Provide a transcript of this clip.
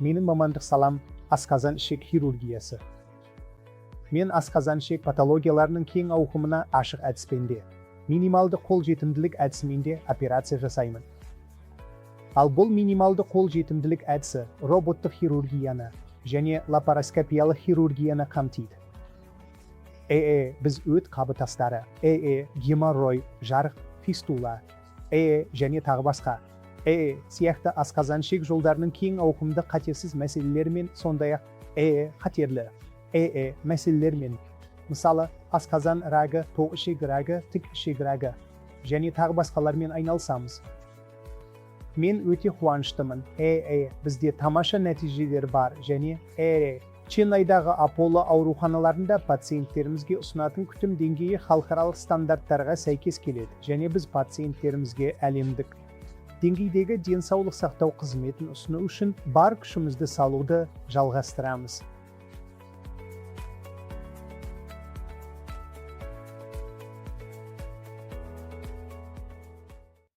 Менің мамандық салам асқазан-ішек хирургиясы. Мен асқазан-ішек патологияларының кең ауқымына ашық әдіспенде, минималды қолжетімділік әдісіменде операция жасаймын. Ал бұл минималды қолжетімділік әдісі роботтық хирургияны және лапароскопиялық хирургияны қамтиды. Біз өт қабытастары, геморрой, жарық, фистула, және тағы басқа сияқты асқазан-ішек жолдарының кең ауқымды қатерсіз мәселелерімен, сондай-ақ қатерлі мәселелерімен, мысалы асқазан рагы, тоқ ішек рагы, тік ішек рагы және тағы басқалармен айналысамыз. Мен өте қуаныштымын. Бізде тамаша нәтижелер бар және Ченнайдағы Аполло ауруханаларында пациенттерімізге ұсынатын күтім деңгейі халықаралық стандарттарға сәйкес келеді және біз пациенттерімізге әлемдік деңгейдегі денсаулық сақтау қызметін ұсыну үшін бар күшімізді салуды жалғастырамыз.